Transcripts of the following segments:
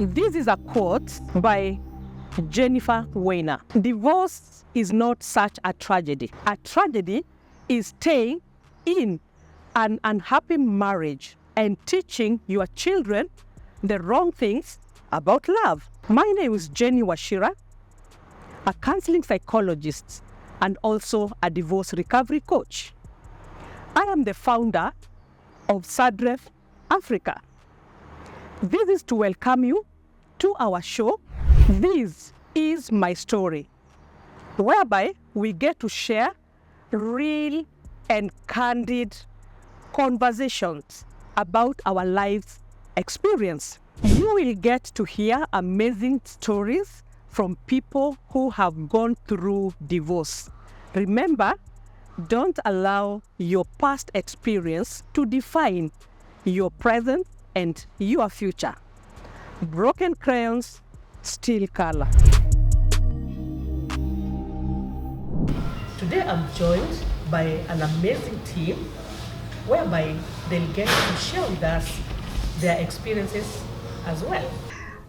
This is a quote by Jennifer Weiner. Divorce is not such a tragedy. A tragedy is staying in an unhappy marriage and teaching your children the wrong things about love. My name is Jenny Washira, a counseling psychologist and also a divorce recovery coach. I am the founder of Sadref Africa. This is to welcome you to our show. This is my story, whereby we get to share real and candid conversations about our life's experience. You will get to hear amazing stories from people who have gone through divorce. Remember, don't allow your past experience to define your present and your future. Broken crayons, still color. Today I'm joined by an amazing team whereby they'll get to share with us their experiences as well.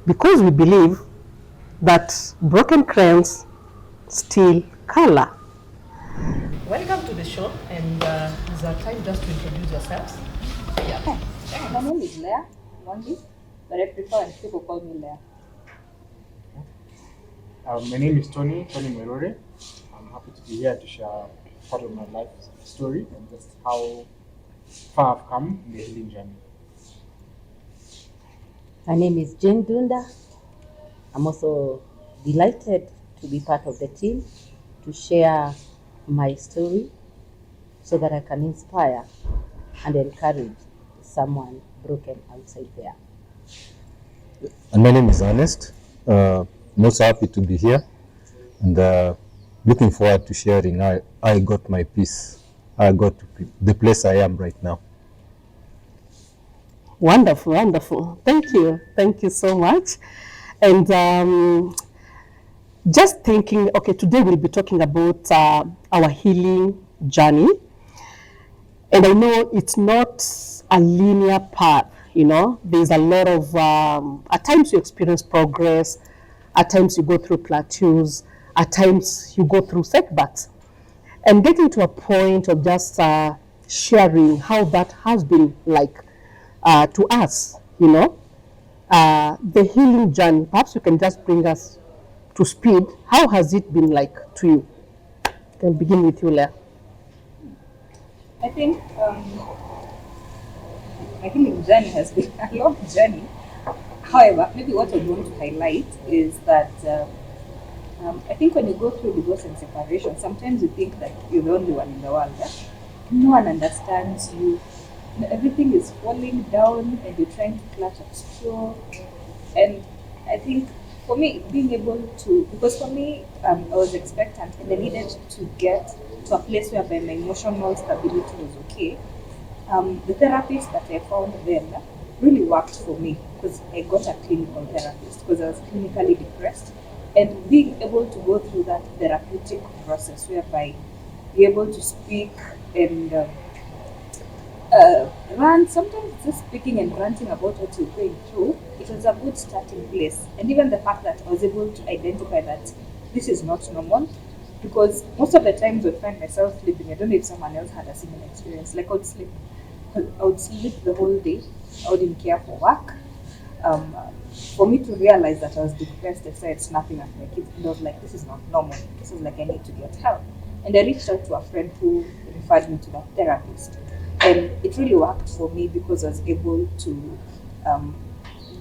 Because we believe that broken crayons still color. Welcome to the show, and it's our time just to introduce yourselves. Yeah. My name is Leah Wangi, but I prefer when people call me Leah. My name is Tony Merore. I'm happy to be here to share part of my life story and just how far I've come in the healing journey. My name is Jane Dunda. I'm also delighted to be part of the team to share my story so that I can inspire and encourage someone broken outside there. And my name is Ernest. I'm also happy to be here and looking forward to sharing how I got my peace. I got to the place I am right now. Wonderful, wonderful. Thank you so much. And just thinking, okay, today we'll be talking about our healing journey. And I know it's not a linear path, there's a lot of, at times you experience progress, at times you go through plateaus, at times you go through setbacks. And getting to a point of just sharing how that has been like to us, the healing journey. Perhaps you can just bring us to speed. How has it been like to you? I can begin with you, Leah. I think my healing journey has been a long journey. However, maybe what I want to highlight is that I think when you go through divorce and separation, sometimes you think that you're the only one in the world. No one understands you. Everything is falling down and you're trying to clutch at straw. And I think for me, being able to, because for me, I was expectant and I needed to get to a place whereby my emotional stability was okay. The therapist that I found then really worked for me because I got a clinical therapist because I was clinically depressed. And being able to go through that therapeutic process whereby you're able to speak and rant, sometimes just speaking and ranting about what you're going through, it was a good starting place. And even the fact that I was able to identify that this is not normal, because most of the times I would find myself sleeping. I don't know if someone else had a similar experience. Like I would sleep the whole day. I wouldn't care for work. For me to realize that I was depressed, I started snapping at my kids. And I was like, this is not normal. This is like I need to get help. And I reached out to a friend who referred me to that therapist. And it really worked for me because I was able to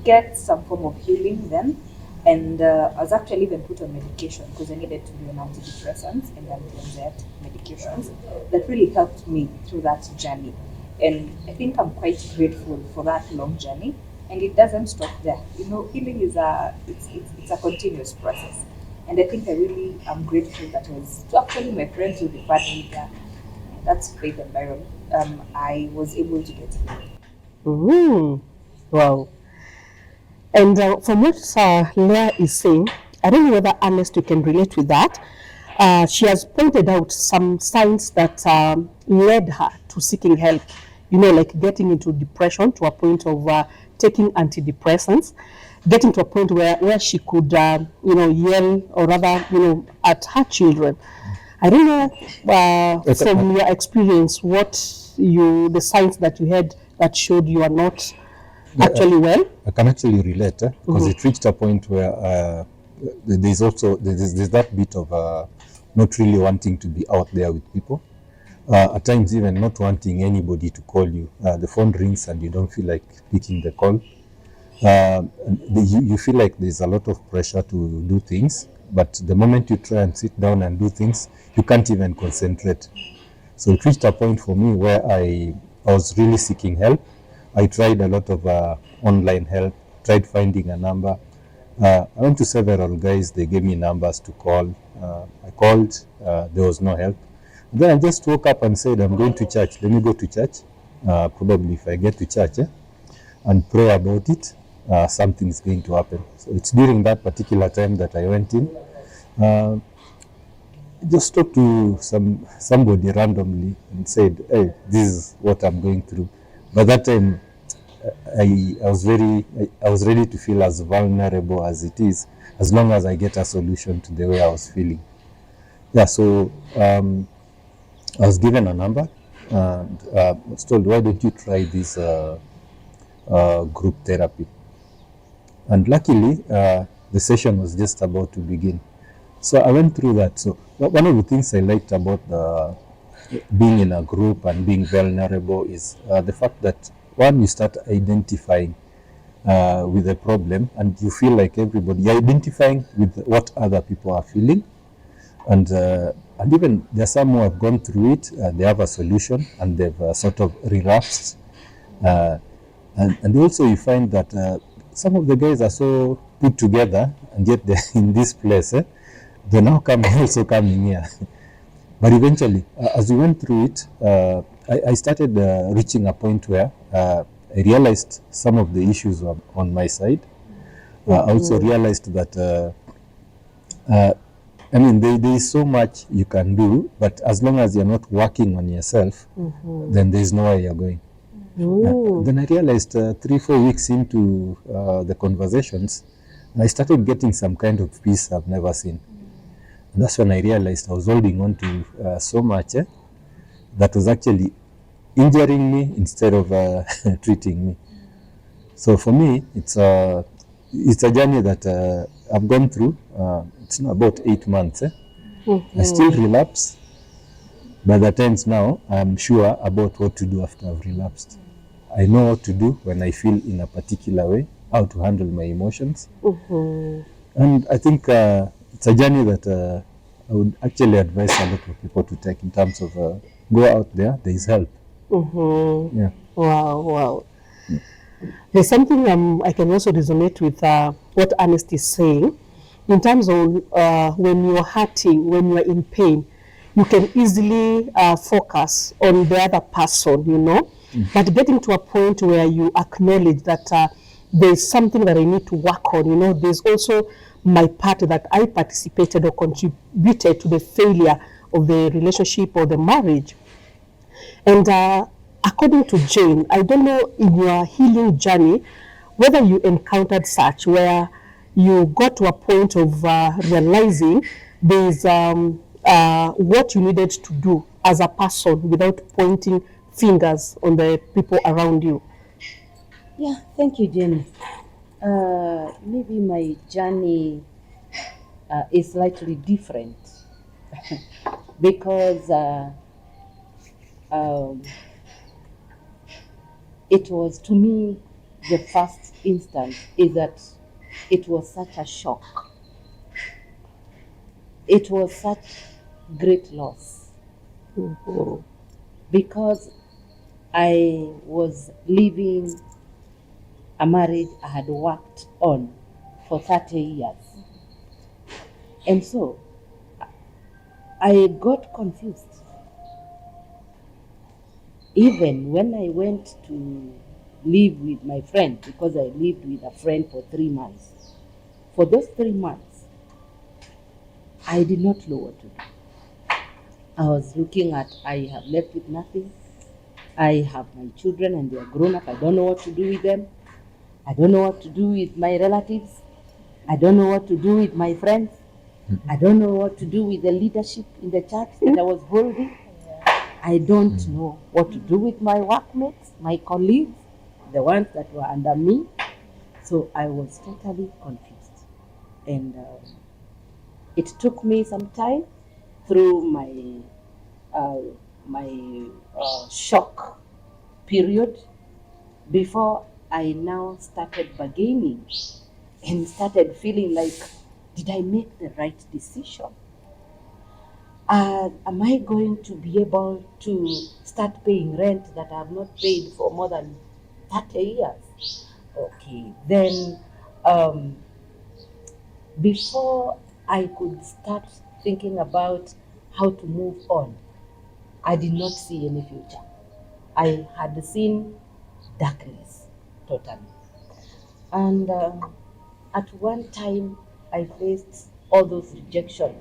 get some form of healing then. And I was actually even put on medication because I needed to be on antidepressants and anti-anxiety medications that really helped me through that journey. And I think I'm quite grateful for that long journey. And it doesn't stop there. Healing is it's a continuous process. And I think I really am grateful that was to actually my friends who referred me there. That's Faith and Byron. I was able to get healed. Wow. And from what Leah is saying, I don't know whether Ernest you can relate with that. She has pointed out some signs that led her to seeking help. Like getting into depression to a point of taking antidepressants. getting to a point where she could, yell or rather, at her children. I don't know from your experience the signs that you had that showed you are not actually well. I can actually relate because it reached a point where there's that bit of not really wanting to be out there with people. At times even not wanting anybody to call you. The phone rings and you don't feel like picking the call. You feel like there's a lot of pressure to do things, but the moment you try and sit down and do things, you can't even concentrate. So it reached a point for me where I was really seeking help. I tried a lot of online help, tried finding a number. I went to several guys, they gave me numbers to call. I called, there was no help. Then I just woke up and said, I'm going to church. Let me go to church. Probably if I get to church and pray about it, something's going to happen. So it's during that particular time that I went in. Just talked to somebody randomly and said, hey, this is what I'm going through. By that time, I was ready to feel as vulnerable as it is, as long as I get a solution to the way I was feeling. Yeah, so I was given a number and was told, why don't you try this group therapy? And luckily, the session was just about to begin. So I went through that. So one of the things I liked about being in a group and being vulnerable is the fact that one, you start identifying with the problem, and you feel like you're identifying with what other people are feeling, and even there are some who have gone through it, they have a solution, and they've sort of relapsed, and also you find that some of the guys are so put together, and yet they're in this place. They're now also coming here. But eventually, as we went through it, I started reaching a point where I realized some of the issues were on my side. I also realized that, there is so much you can do, but as long as you're not working on yourself, then there's nowhere you're going. Then I realized 3-4 weeks into the conversations, I started getting some kind of peace I've never seen. And that's when I realized I was holding on to so much that was actually injuring me instead of treating me. So for me, it's a journey that I've gone through. It's about 8 months. I still relapse. By the times now, I'm sure about what to do after I've relapsed. I know what to do when I feel in a particular way, how to handle my emotions. And I think it's a journey that I would actually advise a lot of people to take in terms of go out there is help. Yeah. Wow. There's something I can also resonate with what Ernest is saying. In terms of when you're hurting, when you're in pain, you can easily focus on the other person, But getting to a point where you acknowledge that there's something that I need to work on, there's also my part that I participated or contributed to the failure of the relationship or the marriage. And according to Jane, I don't know in your healing journey whether you encountered such where you got to a point of realizing there's what you needed to do as a person without pointing fingers on the people around you. Yeah, thank you, Jenny. Maybe my journey is slightly different because it was, to me, the first instant is that it was such a shock. It was such great loss because I was living a marriage I had worked on for 30 years. And so I got confused. Even when I went to live with my friend, because I lived with a friend for 3 months. For those 3 months, I did not know what to do. I was looking at, I have left with nothing. I have my children and they are grown up. I don't know what to do with them. I don't know what to do with my relatives. I don't know what to do with my friends. I don't know what to do with the leadership in the church that I was holding. I don't know what to do with my workmates, my colleagues, the ones that were under me. So I was totally confused. And it took me some time through my shock period before I now started bargaining and started feeling like, did I make the right decision? Am I going to be able to start paying rent that I have not paid for more than 30 years? Okay, then before I could start thinking about how to move on, I did not see any future. I had seen darkness totally. And at one time, I faced all those rejection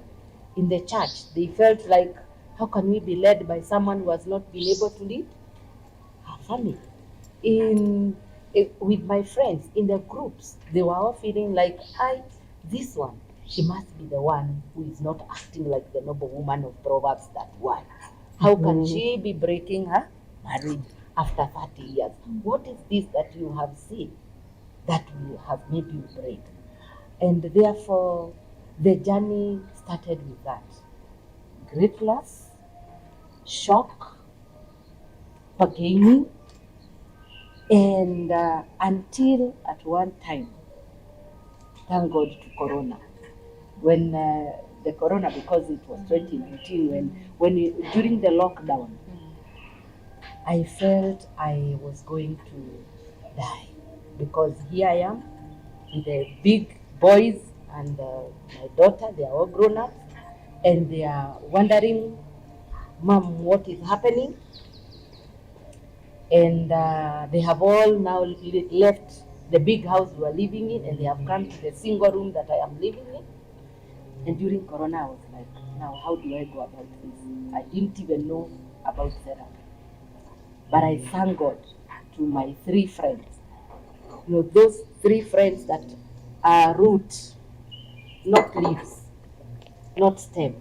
in the church. They felt like, how can we be led by someone who has not been able to lead her family? With my friends in the groups, they were all feeling like, this one, she must be the one who is not acting like the noble woman of Proverbs that one. How can she be breaking her marriage after 30 years? What is this that you have seen that will have made you break? And therefore, the journey started with that. Great loss, shock, bargaining, and until at one time, thank God to Corona, when the Corona, because it was 2019, during the lockdown, I felt I was going to die, because here I am with the big boys and my daughter. They are all grown up and they are wondering, Mom, what is happening? And they have all now left the big house we are living in, and they have come to the single room that I am living in. And during Corona, I was like, now how do I go about this? I didn't even know about therapy. But I thank God to my 3 friends. You know, those 3 friends that are root, not leaves, not stem,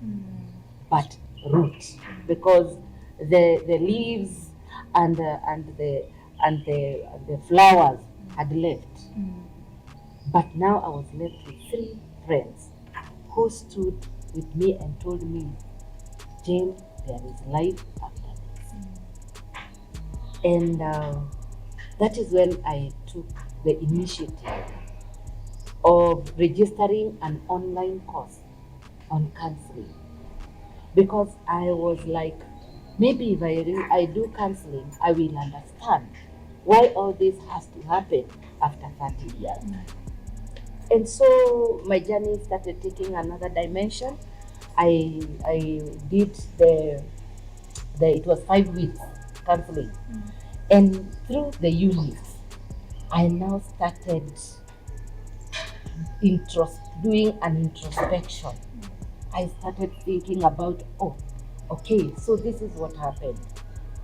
but root. Because the leaves and the flowers had left. But now I was left with 3 friends who stood with me and told me, Jane, there is life after this. And that is when I took the initiative of registering an online course on counseling. Because I was like, maybe if I do counseling, I will understand why all this has to happen after 30 years. And so my journey started taking another dimension. I did it was 5 weeks counseling. And through the units, I now started doing an introspection. I started thinking about, okay, so this is what happened.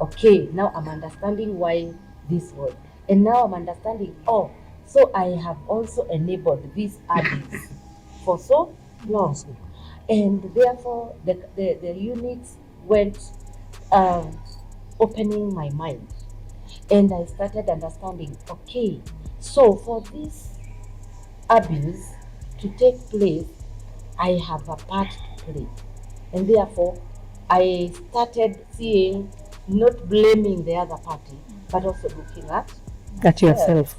Okay, now I'm understanding why this was. And now I'm understanding, so I have also enabled these habits for so long. And therefore, the units went opening my mind. And I started understanding, okay, so for this abuse to take place, I have a part to play. And therefore, I started seeing, not blaming the other party, but also looking at yourself.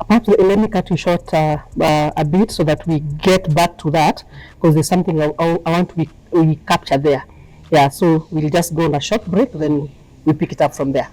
Perhaps let me cut you short a bit so that we get back to that, because there's something I want we capture there. Yeah, so we'll just go on a short break, then we pick it up from there.